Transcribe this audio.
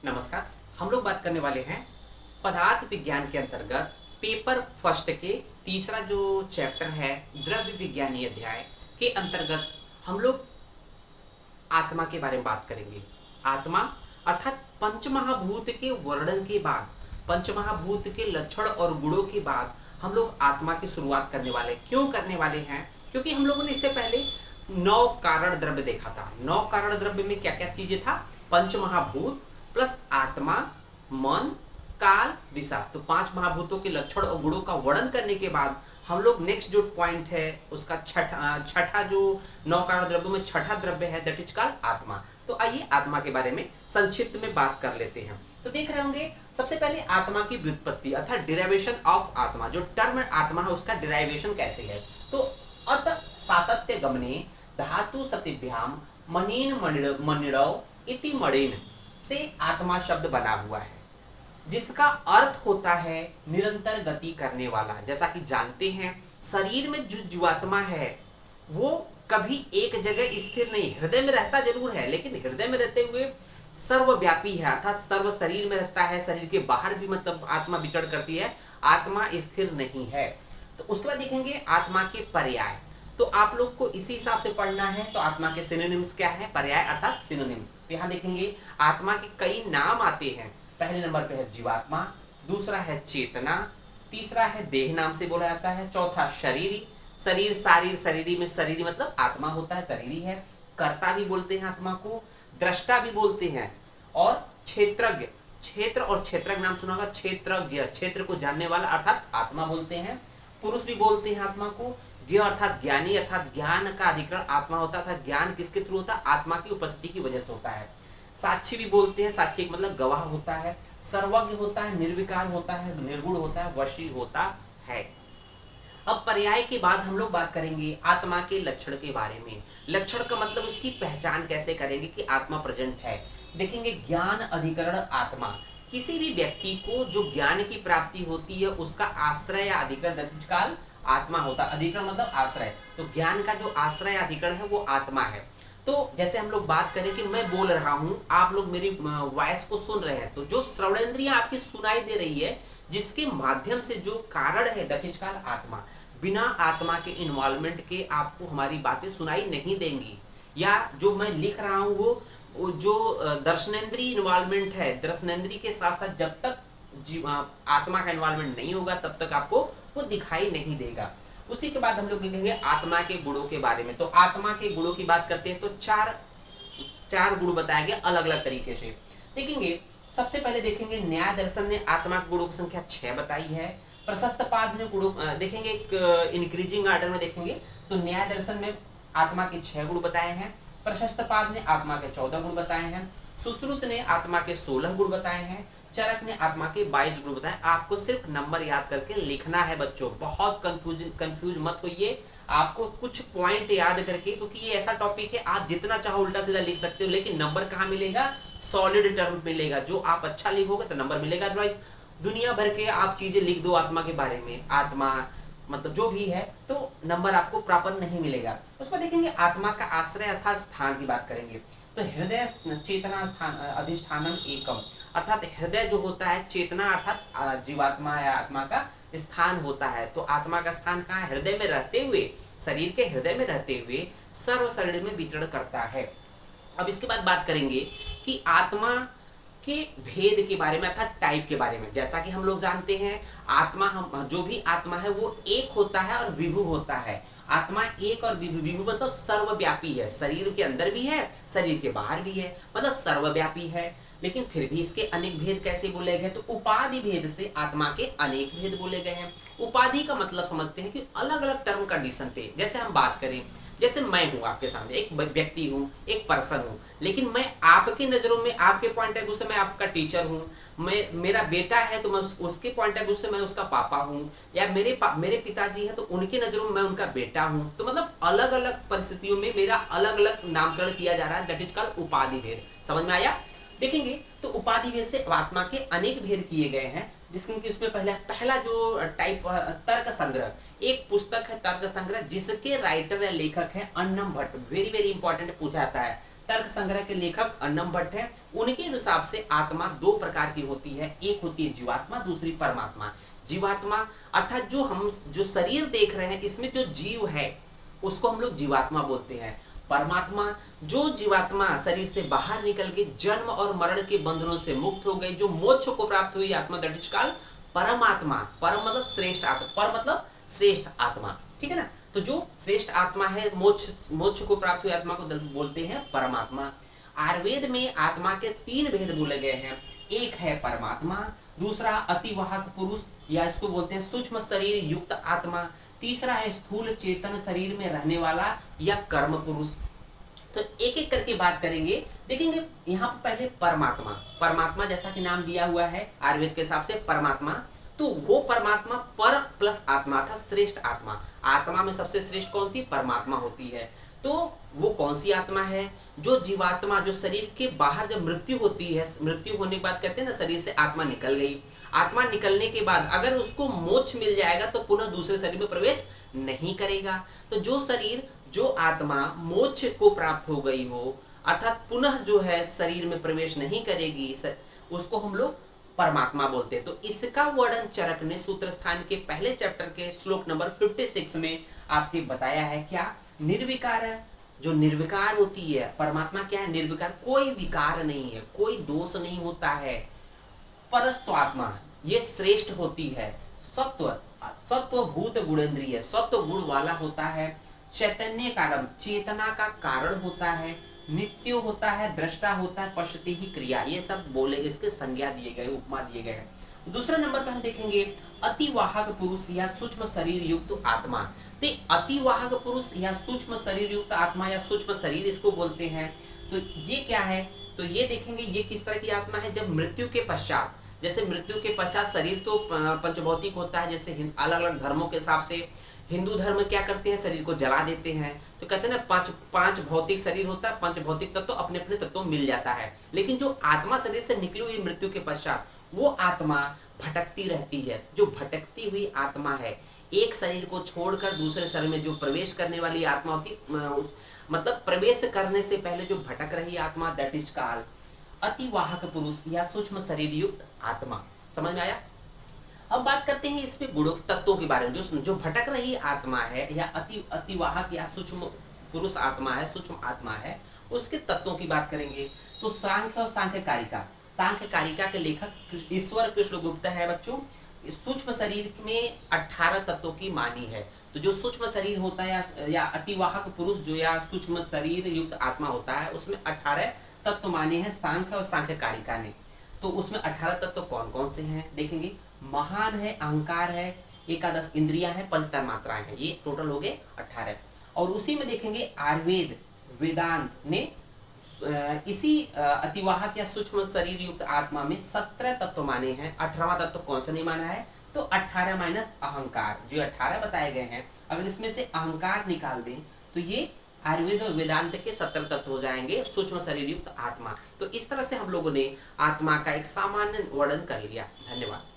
नमस्कार। हम लोग बात करने वाले हैं पदार्थ विज्ञान के अंतर्गत पेपर फर्स्ट के तीसरा जो चैप्टर है द्रव्य विज्ञानी अध्याय के अंतर्गत हम लोग आत्मा के बारे में बात करेंगे। आत्मा अर्थात पंचमहाभूत के वर्णन के बाद, पंचमहाभूत के लक्षण और गुणों के बाद हम लोग आत्मा की शुरुआत करने वाले। क्यों करने वाले हैं? क्योंकि हम लोगों ने इससे पहले 9 कारण द्रव्य देखा था। 9 कारण द्रव्य में क्या क्या चीजें था? पंचमहाभूत प्लस आत्मा, मन, काल, दिशा। तो 5 महाभूतों के लक्षण और गुणों का वर्णन करने के बाद हम लोग नेक्स्ट जो पॉइंट है उसका छठा जो 9 कारण द्रव्यों में छठा द्रव्य है, दैट इज कॉल्ड आत्मा। तो आइए आत्मा के बारे में संक्षिप्त में बात कर लेते हैं। तो देख रहे होंगे सबसे पहले आत्मा की व्युत्पत्ति अर्थात डिराइवेशन ऑफ आत्मा। जो टर्म आत्मा है उसका डिराइवेशन कैसे है? तो अत सातत्य गमने धातु सतिभ्याम मणिन मणिरव इति मणिन से आत्मा शब्द बना हुआ है, जिसका अर्थ होता है निरंतर गति करने वाला। जैसा कि जानते हैं शरीर में जो जीवात्मा है वो कभी एक जगह स्थिर नहीं, हृदय में रहता जरूर है, लेकिन हृदय में रहते हुए सर्वव्यापी है अर्थात सर्व शरीर में रहता है। शरीर के बाहर भी मतलब आत्मा विचरण करती है, आत्मा स्थिर नहीं है। तो उसके बाद देखेंगे आत्मा के पर्याय। तो आप लोग को इसी हिसाब से पढ़ना है। तो आत्मा के सिनोनिम्स क्या है? पर्याय अर्थात सिनोनिम। तो यहाँ देखेंगे आत्मा के कई नाम आते हैं। पहले नंबर पे है जीवात्मा, दूसरा है चेतना, तीसरा है देह नाम से बोला जाता है, चौथा शरीरी, शरीर शारीर शरीरी में शरीरी मतलब आत्मा होता है, शरीरी है। कर्ता भी बोलते हैं आत्मा को, दृष्टा भी बोलते हैं, और क्षेत्रज्ञ, क्षेत्र और क्षेत्रज्ञ नाम सुना होगा, क्षेत्रज्ञ क्षेत्र को जानने वाला अर्थात आत्मा बोलते हैं। पुरुष भी बोलते हैं आत्मा को। ज्ञ अर्थात ज्ञानी अर्थात ज्ञान का अधिकरण आत्मा होता था। ज्ञान किसके थ्रू होता है? आत्मा की उपस्थिति की वजह से होता है। साक्षी भी बोलते हैं, साक्षी एक मतलब गवाह होता है। सर्वज्ञ होता है, निर्विकार होता है, निर्गुण होता है, वशी होता है। अब पर्याय के बाद हम लोग बात करेंगे आत्मा के लक्षण के बारे में। लक्षण का मतलब उसकी पहचान कैसे करेंगे कि आत्मा प्रेजेंट है। देखेंगे ज्ञान अधिकरण आत्मा, किसी भी व्यक्ति को जो ज्ञान की प्राप्ति होती है उसका आश्रय या अधिकरण दैट इज कॉल्ड आत्मा होता है। अधिकरण मतलब आश्रय, तो ज्ञान का जो आश्रय अधिकरण है वो आत्मा है। तो जैसे हम लोग बात करें कि मैं बोल रहा हूं, आप लोग मेरी वॉइस को सुन रहे हैं, तो जो श्रवणेंद्रियां आपकी सुनाई दे रही है, जिसके माध्यम से जो कारण है दैट इज कॉल्ड आत्मा। बिना आत्मा के इन्वॉल्वमेंट के आपको हमारी बातें सुनाई नहीं देंगी। या जो मैं लिख रहा हूं वो जो दर्शनेंद्रीय इन्वॉल्वमेंट है, दर्शनेंद्रीय के साथ साथ जब तक आत्मा का इन्वॉल्वमेंट नहीं होगा तब तक आपको वो दिखाई नहीं देगा। उसी के बाद हम लोग देखेंगे आत्मा के गुणों के बारे में। तो आत्मा के गुणों की बात करते हैं तो चार गुण बताए गए अलग अलग तरीके से। देखेंगे सबसे पहले देखेंगे न्याय दर्शन ने आत्मा के गुणों की संख्या 6 बताई है। प्रशस्त पाद में गुणों देखेंगे एक इंक्रीजिंग ऑर्डर में देखेंगे तो न्याय दर्शन में आत्मा के 6 गुण बताए हैं। प्रशस्त पाद ने आत्मा के 14 गुण बताए हैं। सुश्रुत ने आत्मा के 16 गुण बताए हैं। चरक ने आत्मा के 22 गुण बताए। आपको सिर्फ नंबर याद करके लिखना है बच्चों, बहुत कंफ्यूज मत होइए। आपको कुछ पॉइंट याद करके, क्योंकि ये ऐसा टॉपिक है आप जितना चाहो उल्टा सीधा लिख सकते हो, लेकिन नंबर कहाँ मिलेगा? सॉलिड टर्म मिलेगा। जो आप अच्छा लिखोगे तो नंबर मिलेगा, अदरवाइज दुनिया भर के आप चीजें लिख दो आत्मा के बारे में, आत्मा मतलब जो भी है, तो नंबर आपको प्रॉपर नहीं मिलेगा। उसको देखेंगे आत्मा का आश्रय अर्थात स्थान की बात करेंगे। तो हृदय चेतना स्थान अधिष्ठानम एकम, अर्थात हृदय जो होता है चेतना अर्थात जीवात्मा या आत्मा का स्थान होता है। तो आत्मा का स्थान कहाँ है? हृदय में रहते हुए, शरीर के हृदय में रहते हुए सर्व शरीर में विचरण करता है। अब इसके बाद बात करेंगे कि आत्मा के भेद के बारे में अर्थात टाइप के बारे में। जैसा कि हम लोग जानते हैं आत्मा, हम जो भी आत्मा है वो एक होता है और विभु होता है। आत्मा एक और विभु, विभु मतलब सर्वव्यापी है, शरीर के अंदर भी है, शरीर के बाहर भी है, मतलब सर्वव्यापी है। लेकिन फिर भी इसके अनेक भेद कैसे बोले गए? तो उपाधि भेद से आत्मा के अनेक भेद बोले गए हैं। उपाधि का मतलब समझते हैं कि अलग अलग टर्म कंडीशन पे, जैसे हम बात करें, जैसे मैं हूं आपके सामने, एक व्यक्ति हूं, एक पर्सन हूं, लेकिन मैं आपकी नजरों में, आपके पॉइंट ऑफ व्यू से मैं आपका टीचर हूं। मैं, मेरा बेटा है तो मैं उसके पॉइंट ऑफ व्यू से मैं उसका पापा हूं, या मेरे पिताजी है तो उनकी नजरों में मैं उनका बेटा हूं। तो मतलब अलग अलग परिस्थितियों में मेरा अलग अलग नामकरण किया जा रहा है, दैट इज कॉल्ड उपाधि भेद। समझ में आया? देखेंगे तो उपाधि भेद से आत्मा के अनेक भेद किए गए हैं, जिसमें इसमें पहला जो टाइप तर्क संग्रह, एक पुस्तक है तर्क संग्रह जिसके राइटर या लेखक है अन्नम भट्ट। वेरी वेरी इंपॉर्टेंट पूछा जाता है, तर्क संग्रह के लेखक अन्नम भट्ट है। उनके हिसाब से आत्मा दो प्रकार की होती है, एक होती है जीवात्मा, दूसरी परमात्मा। जीवात्मा अर्थात जो शरीर देख रहे हैं इसमें जो जीव है उसको हम लोग जीवात्मा बोलते हैं। परमात्मा, जो जीवात्मा शरीर से बाहर निकल के जन्म और मरण के बंधनों से मुक्त हो गई, जो मोक्ष को प्राप्त हुई आत्मा, दैट इज कॉल्ड परमात्मा। परम मतलब श्रेष्ठ आत्मा, पर मतलब श्रेष्ठ आत्मा, ठीक है ना। तो जो श्रेष्ठ आत्मा है, मोक्ष को प्राप्त हुई आत्मा को बोलते हैं परमात्मा। आयुर्वेद में आत्मा के तीन भेद बोले गए हैं, एक है परमात्मा, दूसरा अतिवाहक पुरुष या इसको बोलते हैं सूक्ष्म शरीर युक्त आत्मा, तीसरा है स्थूल चेतन शरीर में रहने वाला या कर्म पुरुष। तो एक एक करके बात करेंगे, देखेंगे यहाँ पर पहले परमात्मा। परमात्मा जैसा कि नाम दिया हुआ है आयुर्वेद के हिसाब से परमात्मा, तो वो परमात्मा पर प्लस आत्मा था, श्रेष्ठ आत्मा। आत्मा में सबसे श्रेष्ठ कौन थी? परमात्मा होती है। तो वो कौन सी आत्मा है? जो जीवात्मा, जो शरीर के बाहर जब मृत्यु होती है, मृत्यु होने के बाद कहते हैं ना शरीर से आत्मा निकल गई, आत्मा निकलने के बाद अगर उसको मोक्ष मिल जाएगा तो पुनः दूसरे शरीर में प्रवेश नहीं करेगा। तो जो शरीर, जो आत्मा मोक्ष को प्राप्त हो गई हो अर्थात पुनः जो है शरीर में प्रवेश नहीं करेगी, उसको हम लोग परमात्मा बोलते हैं। तो इसका वर्णन चरक ने सूत्र स्थान के पहले चैप्टर के श्लोक नंबर 56 में आपके बताया है। क्या? निर्विकार है। जो निर्विकार होती है परमात्मा, क्या है? निर्विकार, कोई विकार नहीं है, कोई दोष नहीं होता है। परस्तु आत्मा ये श्रेष्ठ होती है, सत्व भूत गुणेन्द्रिय, सत्व गुण वाला होता है, चैतन्य कारण, चेतना का कारण होता है, नित्य होता है, दृष्टा होता है, पश्यति ही क्रिया, ये सब बोले, इसके संज्ञा दिए गए, उपमा दिए गए हैं। दूसरे नंबर पर हम देखेंगे अतिवाहक पुरुष या सूक्ष्म शरीर युक्त आत्मा। तो अतिवाहक पुरुष या सूक्ष्म शरीर युक्त आत्मा या सूक्ष्म शरीर इसको बोलते हैं। तो ये क्या है? तो ये देखेंगे ये किस तरह की आत्मा है। जब मृत्यु के पश्चात, जैसे मृत्यु के पश्चात शरीर तो पंचभौतिक होता है, जैसे अलग अलग धर्मों के हिसाब से हिंदू धर्म क्या करते हैं, शरीर को जला देते हैं। तो कहते हैं ना पांच भौतिक शरीर होता है, पंच भौतिक तत्व अपने अपने तत्वों मिल जाता है। लेकिन जो आत्मा शरीर से निकली हुई मृत्यु के पश्चात वो आत्मा भटकती रहती है। जो भटकती हुई आत्मा है, एक शरीर को छोड़कर दूसरे शरीर में जो प्रवेश करने वाली आत्मा होती, मतलब प्रवेश करने से पहले जो भटक रही आत्मा, दैट इज कॉल्ड अतिवाहक पुरुष या सूक्ष्म शरीर युक्त आत्मा। समझ में आया? अब बात करते हैं इसमें गुणों तत्वों के बारे में। जो भटक रही आत्मा है या अतिवाहक या सूक्ष्म पुरुष आत्मा है, सूक्ष्म आत्मा है, उसके तत्वों की बात करेंगे। तो सांख्य और सांख्य कारिका के लेखक ईश्वर कृष्ण गुप्त है बच्चों। सूक्ष्म शरीर में 18 तत्वों की मानी है। तो जो सूक्ष्म शरीर होता है या अतिवाहक पुरुष जो या सूक्ष्म शरीर युक्त आत्मा होता है, उसमें 18 तत्व माने हैं सांख्य और सांख्य कारिका ने। तो उसमें 18 तत्व कौन कौन से हैं देखेंगे। महान है, अहंकार है, एकादश इंद्रियां हैं, पंचतर मात्राएं हैं, ये टोटल हो गए 18। और उसी में देखेंगे आयुर्वेद वेदांत ने इसी अतिवाहक या सूक्ष्म शरीर युक्त आत्मा में 17 तत्व माने हैं। 18वां तत्व कौन सा नहीं माना है? तो 18 माइनस अहंकार, जो 18 बताए गए हैं, अगर इसमें से अहंकार निकाल दें तो ये आयुर्वेद और वेदांत के 17 तत्व हो जाएंगे सूक्ष्म शरीर युक्त आत्मा। तो इस तरह से हम लोगों ने आत्मा का एक सामान्य वर्णन कर लिया। धन्यवाद।